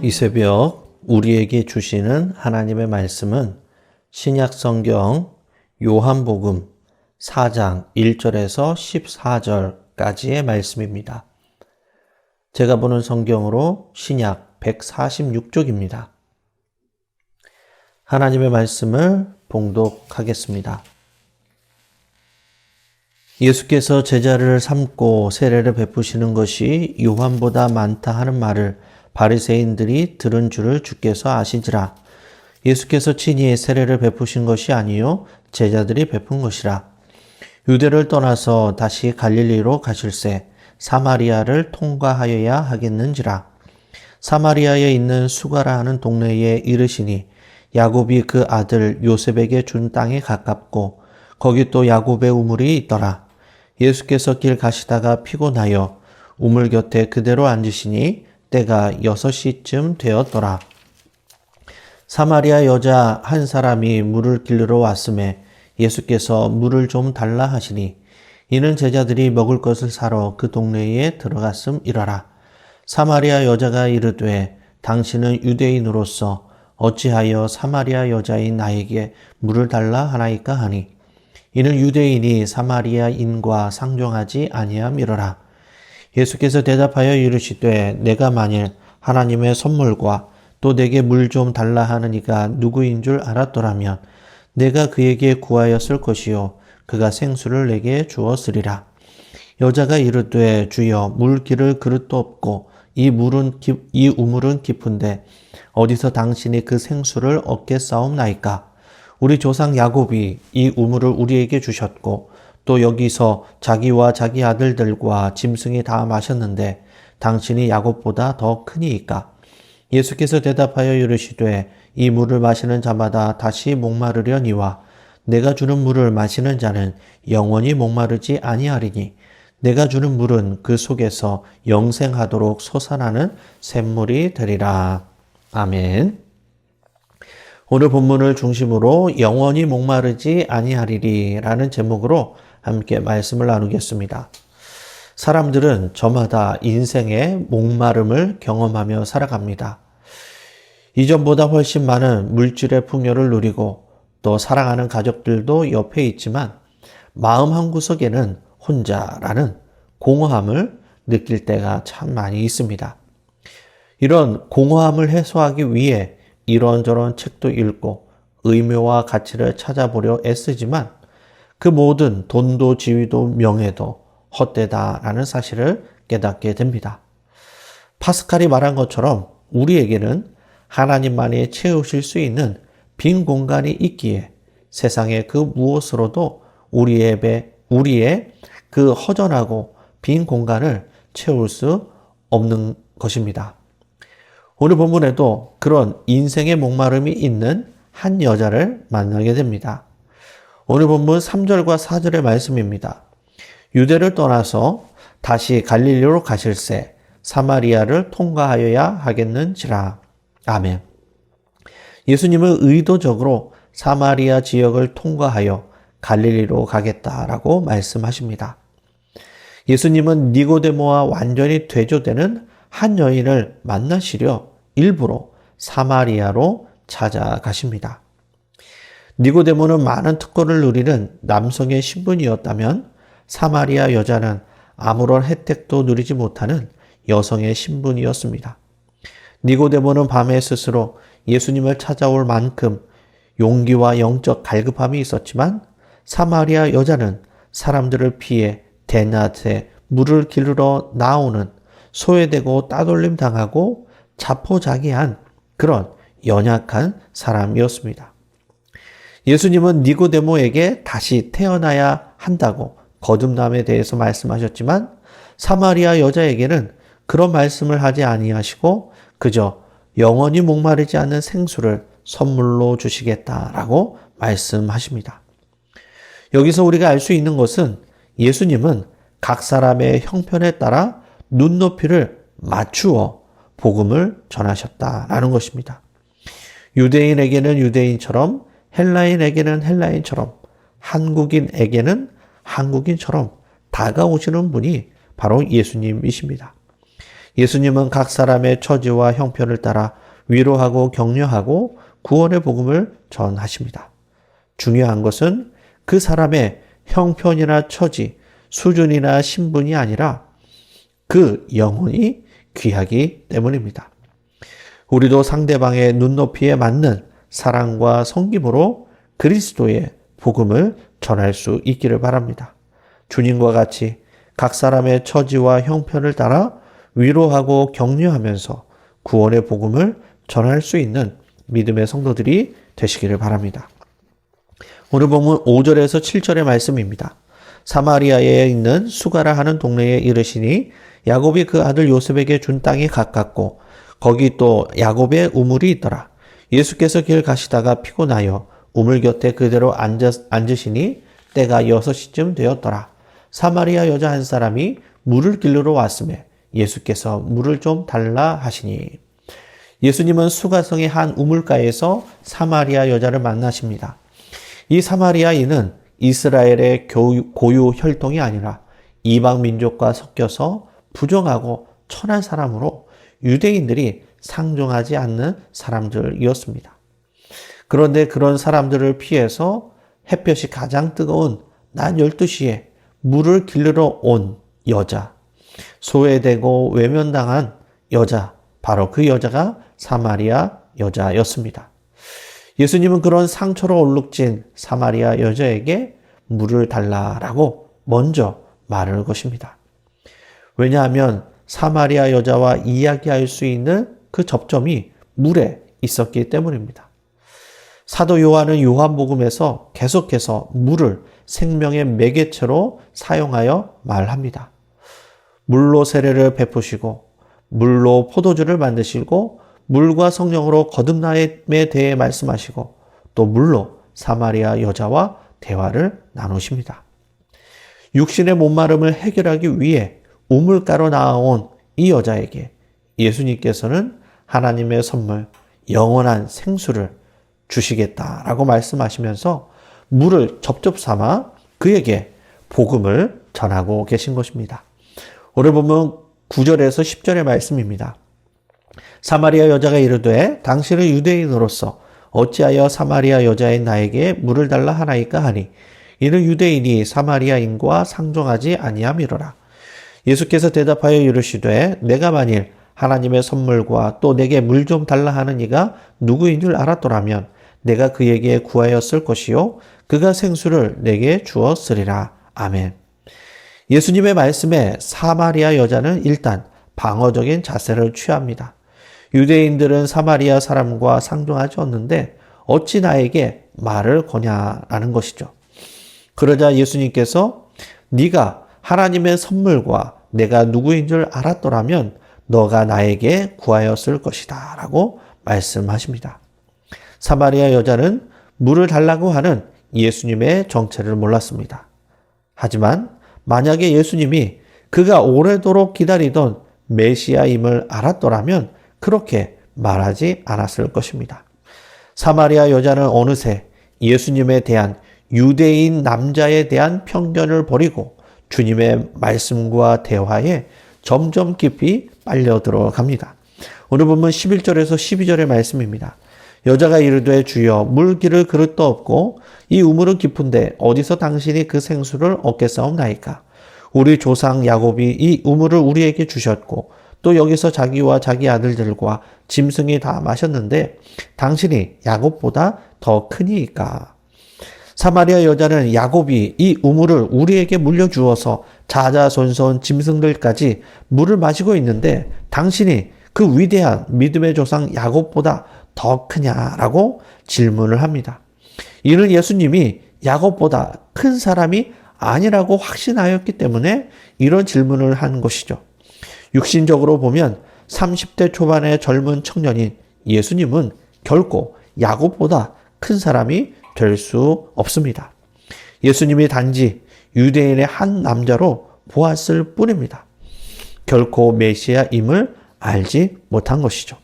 이 새벽 우리에게 주시는 하나님의 말씀은 신약 성경 요한복음 4장 1절에서 14절까지의 말씀입니다. 제가 보는 성경으로 신약 146쪽입니다. 하나님의 말씀을 봉독하겠습니다. 예수께서 제자를 삼고 세례를 베푸시는 것이 요한보다 많다 하는 말을 바리새인들이 들은 줄을 주께서 아시지라. 예수께서 친히 세례를 베푸신 것이 아니요 제자들이 베푼 것이라. 유대를 떠나서 다시 갈릴리로 가실새 사마리아를 통과하여야 하겠는지라. 사마리아에 있는 수가라 하는 동네에 이르시니 야곱이 그 아들 요셉에게 준 땅에 가깝고 거기 또 야곱의 우물이 있더라. 예수께서 길 가시다가 피곤하여 우물 곁에 그대로 앉으시니 때가 6시쯤 되었더라. 사마리아 여자 한 사람이 물을 기르러 왔음에 예수께서 물을 좀 달라 하시니 이는 제자들이 먹을 것을 사러 그 동네에 들어갔음이러라. 사마리아 여자가 이르되 당신은 유대인으로서 어찌하여 사마리아 여자인 나에게 물을 달라 하나이까 하니 이는 유대인이 사마리아인과 상종하지 아니함이러라. 예수께서 대답하여 이르시되 내가 만일 하나님의 선물과 또 내게 물 좀 달라 하는 이가 누구인 줄 알았더라면 내가 그에게 구하였을 것이요 그가 생수를 내게 주었으리라. 여자가 이르되 주여 물 기를 그릇도 없고 이 우물은 깊은데 어디서 당신이 그 생수를 얻겠사옵나이까. 우리 조상 야곱이 이 우물을 우리에게 주셨고 또 여기서 자기와 자기 아들들과 짐승이 다 마셨는데 당신이 야곱보다 더 크니이까. 예수께서 대답하여 이르시되 이 물을 마시는 자마다 다시 목마르려니와 내가 주는 물을 마시는 자는 영원히 목마르지 아니하리니 내가 주는 물은 그 속에서 영생하도록 솟아나는 샘물이 되리라. 아멘. 오늘 본문을 중심으로 영원히 목마르지 아니하리리 라는 제목으로 함께 말씀을 나누겠습니다. 사람들은 저마다 인생의 목마름을 경험하며 살아갑니다. 이전보다 훨씬 많은 물질의 풍요를 누리고 또 사랑하는 가족들도 옆에 있지만 마음 한구석에는 혼자라는 공허함을 느낄 때가 참 많이 있습니다. 이런 공허함을 해소하기 위해 이런저런 책도 읽고 의미와 가치를 찾아보려 애쓰지만 그 모든 돈도 지위도 명예도 헛되다라는 사실을 깨닫게 됩니다. 파스칼이 말한 것처럼 우리에게는 하나님만이 채우실 수 있는 빈 공간이 있기에 세상의 그 무엇으로도 우리의 그 허전하고 빈 공간을 채울 수 없는 것입니다. 오늘 본문에도 그런 인생의 목마름이 있는 한 여자를 만나게 됩니다. 오늘 본문 3절과 4절의 말씀입니다. 유대를 떠나서 다시 갈릴리로 가실새 사마리아를 통과하여야 하겠는지라. 아멘. 예수님은 의도적으로 사마리아 지역을 통과하여 갈릴리로 가겠다라고 말씀하십니다. 예수님은 니고데모와 완전히 대조되는 한 여인을 만나시려 일부러 사마리아로 찾아가십니다. 니고데모는 많은 특권을 누리는 남성의 신분이었다면 사마리아 여자는 아무런 혜택도 누리지 못하는 여성의 신분이었습니다. 니고데모는 밤에 스스로 예수님을 찾아올 만큼 용기와 영적 갈급함이 있었지만 사마리아 여자는 사람들을 피해 대낮에 물을 기르러 나오는 소외되고 따돌림 당하고 자포자기한 그런 연약한 사람이었습니다. 예수님은 니고데모에게 다시 태어나야 한다고 거듭남에 대해서 말씀하셨지만 사마리아 여자에게는 그런 말씀을 하지 아니하시고 그저 영원히 목마르지 않는 생수를 선물로 주시겠다라고 말씀하십니다. 여기서 우리가 알 수 있는 것은 예수님은 각 사람의 형편에 따라 눈높이를 맞추어 복음을 전하셨다라는 것입니다. 유대인에게는 유대인처럼, 헬라인에게는 헬라인처럼, 한국인에게는 한국인처럼 다가오시는 분이 바로 예수님이십니다. 예수님은 각 사람의 처지와 형편을 따라 위로하고 격려하고 구원의 복음을 전하십니다. 중요한 것은 그 사람의 형편이나 처지, 수준이나 신분이 아니라 그 영혼이 귀하기 때문입니다. 우리도 상대방의 눈높이에 맞는 사랑과 섬김으로 그리스도의 복음을 전할 수 있기를 바랍니다. 주님과 같이 각 사람의 처지와 형편을 따라 위로하고 격려하면서 구원의 복음을 전할 수 있는 믿음의 성도들이 되시기를 바랍니다. 오늘 본문 5절에서 7절의 말씀입니다. 사마리아에 있는 수가라 하는 동네에 이르시니 야곱이 그 아들 요셉에게 준 땅이 가깝고 거기 또 야곱의 우물이 있더라. 예수께서 길 가시다가 피곤하여 우물 곁에 그대로 앉으시니 때가 6시쯤 되었더라. 사마리아 여자 한 사람이 물을 길르러 왔음에 예수께서 물을 좀 달라 하시니. 예수님은 수가성의 한 우물가에서 사마리아 여자를 만나십니다. 이 사마리아인은 이스라엘의 고유 혈통이 아니라 이방 민족과 섞여서 부정하고 천한 사람으로 유대인들이 상종하지 않는 사람들이었습니다. 그런데 그런 사람들을 피해서 햇볕이 가장 뜨거운 낮 12시에 물을 길르러 온 여자, 소외되고 외면당한 여자, 바로 그 여자가 사마리아 여자였습니다. 예수님은 그런 상처로 얼룩진 사마리아 여자에게 물을 달라라고 먼저 말을 것입니다. 왜냐하면 사마리아 여자와 이야기할 수 있는 그 접점이 물에 있었기 때문입니다. 사도 요한은 요한복음에서 계속해서 물을 생명의 매개체로 사용하여 말합니다. 물로 세례를 베푸시고 물로 포도주를 만드시고 물과 성령으로 거듭남에 대해 말씀하시고 또 물로 사마리아 여자와 대화를 나누십니다. 육신의 목마름을 해결하기 위해 우물가로 나아온 이 여자에게 예수님께서는 하나님의 선물, 영원한 생수를 주시겠다라고 말씀하시면서 물을 접촉 삼아 그에게 복음을 전하고 계신 것입니다. 오늘 보면 9절에서 10절의 말씀입니다. 사마리아 여자가 이르되 당신은 유대인으로서 어찌하여 사마리아 여자인 나에게 물을 달라 하나이까 하니 이는 유대인이 사마리아인과 상종하지 아니함이로라. 예수께서 대답하여 이르시되 내가 만일 하나님의 선물과 또 내게 물 좀 달라 하는 이가 누구인 줄 알았더라면 내가 그에게 구하였을 것이요 그가 생수를 내게 주었으리라. 아멘. 예수님의 말씀에 사마리아 여자는 일단 방어적인 자세를 취합니다. 유대인들은 사마리아 사람과 상종하지 않는데 어찌 나에게 말을 거냐라는 것이죠. 그러자 예수님께서 네가 하나님의 선물과 내가 누구인 줄 알았더라면 너가 나에게 구하였을 것이다 라고 말씀하십니다. 사마리아 여자는 물을 달라고 하는 예수님의 정체를 몰랐습니다. 하지만 만약에 예수님이 그가 오래도록 기다리던 메시아임을 알았더라면 그렇게 말하지 않았을 것입니다. 사마리아 여자는 어느새 예수님에 대한 유대인 남자에 대한 편견을 버리고 주님의 말씀과 대화에 점점 깊이 빨려 들어갑니다. 오늘 보면 11절에서 12절의 말씀입니다. 여자가 이르되 주여 물 기를 그릇도 없고 이 우물은 깊은데 어디서 당신이 그 생수를 얻겠사옵나이까? 우리 조상 야곱이 이 우물을 우리에게 주셨고 또 여기서 자기와 자기 아들들과 짐승이 다 마셨는데 당신이 야곱보다 더 크니이까? 사마리아 여자는 야곱이 이 우물을 우리에게 물려주어서 자자손손 짐승들까지 물을 마시고 있는데 당신이 그 위대한 믿음의 조상 야곱보다 더 크냐라고 질문을 합니다. 이는 예수님이 야곱보다 큰 사람이 아니라고 확신하였기 때문에 이런 질문을 한 것이죠. 육신적으로 보면 30대 초반의 젊은 청년인 예수님은 결코 야곱보다 큰 사람이 될 수 없습니다. 예수님이 단지 유대인의 한 남자로 보았을 뿐입니다. 결코 메시아임을 알지 못한 것이죠.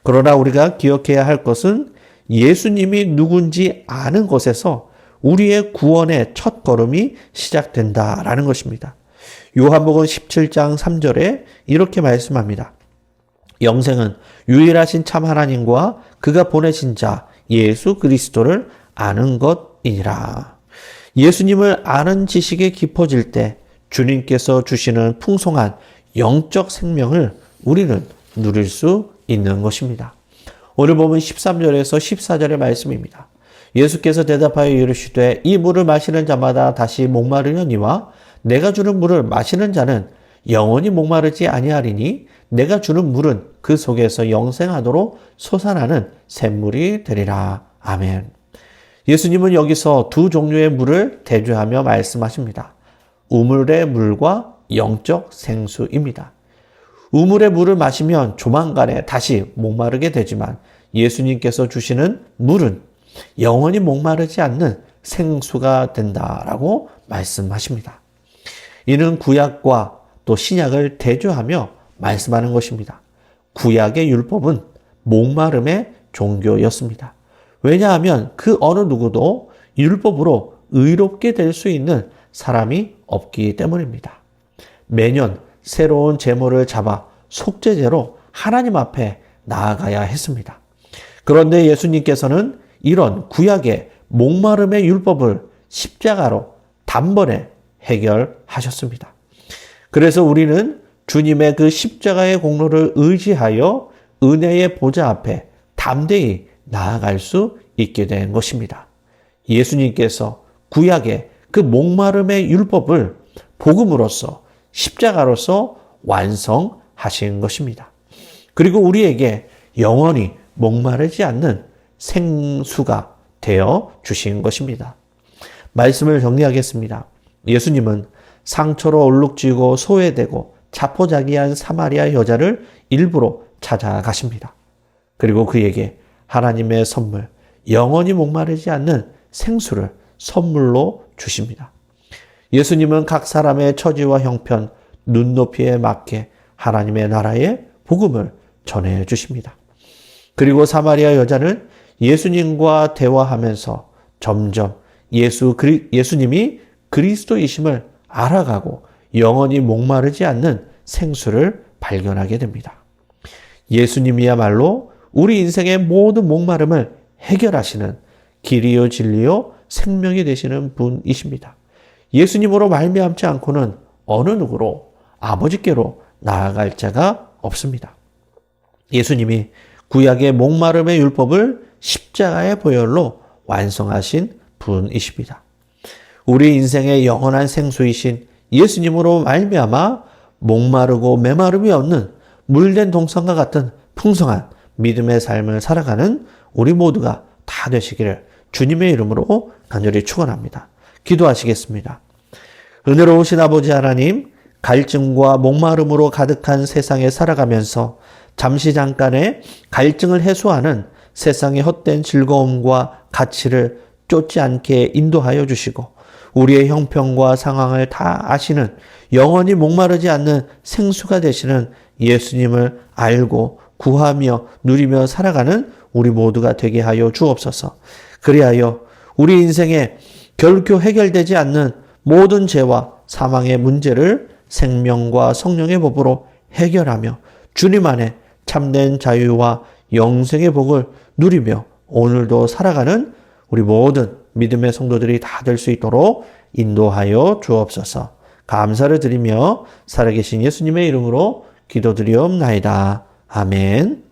그러나 우리가 기억해야 할 것은 예수님이 누군지 아는 것에서 우리의 구원의 첫 걸음이 시작된다라는 것입니다. 요한복음 17장 3절에 이렇게 말씀합니다. 영생은 유일하신 참 하나님과 그가 보내신 자 예수 그리스도를 아는 것이니라. 예수님을 아는 지식이 깊어질 때 주님께서 주시는 풍성한 영적 생명을 우리는 누릴 수 있는 것입니다. 오늘 보면 13절에서 14절의 말씀입니다. 예수께서 대답하여 이르시되 이 물을 마시는 자마다 다시 목마르려니와 내가 주는 물을 마시는 자는 영원히 목마르지 아니하리니 내가 주는 물은 그 속에서 영생하도록 솟아나는 샘물이 되리라. 아멘. 예수님은 여기서 두 종류의 물을 대조하며 말씀하십니다. 우물의 물과 영적 생수입니다. 우물의 물을 마시면 조만간에 다시 목마르게 되지만 예수님께서 주시는 물은 영원히 목마르지 않는 생수가 된다라고 말씀하십니다. 이는 구약과 또 신약을 대조하며 말씀하는 것입니다. 구약의 율법은 목마름의 종교였습니다. 왜냐하면 그 어느 누구도 율법으로 의롭게 될 수 있는 사람이 없기 때문입니다. 매년 새로운 제물을 잡아 속죄제로 하나님 앞에 나아가야 했습니다. 그런데 예수님께서는 이런 구약의 목마름의 율법을 십자가로 단번에 해결하셨습니다. 그래서 우리는 주님의 그 십자가의 공로를 의지하여 은혜의 보좌 앞에 담대히 나아갈 수 있게 된 것입니다. 예수님께서 구약의 그 목마름의 율법을 복음으로써 십자가로서 완성하신 것입니다. 그리고 우리에게 영원히 목마르지 않는 생수가 되어 주신 것입니다. 말씀을 정리하겠습니다. 예수님은 상처로 얼룩지고 소외되고 자포자기한 사마리아 여자를 일부러 찾아가십니다. 그리고 그에게 하나님의 선물, 영원히 목마르지 않는 생수를 선물로 주십니다. 예수님은 각 사람의 처지와 형편, 눈높이에 맞게 하나님의 나라의 복음을 전해 주십니다. 그리고 사마리아 여자는 예수님과 대화하면서 점점 예수님이 그리스도이심을 알아가고 영원히 목마르지 않는 생수를 발견하게 됩니다. 예수님이야말로 우리 인생의 모든 목마름을 해결하시는 길이요 진리요 생명이 되시는 분이십니다. 예수님으로 말미암지 않고는 어느 누구로 아버지께로 나아갈 자가 없습니다. 예수님이 구약의 목마름의 율법을 십자가의 보혈로 완성하신 분이십니다. 우리 인생의 영원한 생수이신 예수님으로 말미암아 목마르고 메마름이 없는 물된 동산과 같은 풍성한 믿음의 삶을 살아가는 우리 모두가 다 되시기를 주님의 이름으로 간절히 축원합니다. 기도하시겠습니다. 은혜로우신 아버지 하나님, 갈증과 목마름으로 가득한 세상에 살아가면서 잠시 잠깐의 갈증을 해소하는 세상의 헛된 즐거움과 가치를 쫓지 않게 인도하여 주시고 우리의 형편과 상황을 다 아시는 영원히 목마르지 않는 생수가 되시는 예수님을 알고 구하며 누리며 살아가는 우리 모두가 되게 하여 주옵소서. 그리하여 우리 인생에 결코 해결되지 않는 모든 죄와 사망의 문제를 생명과 성령의 법으로 해결하며 주님 안에 참된 자유와 영생의 복을 누리며 오늘도 살아가는 우리 모든 믿음의 성도들이 다 될 수 있도록 인도하여 주옵소서. 감사를 드리며 살아계신 예수님의 이름으로 기도드리옵나이다. 아멘.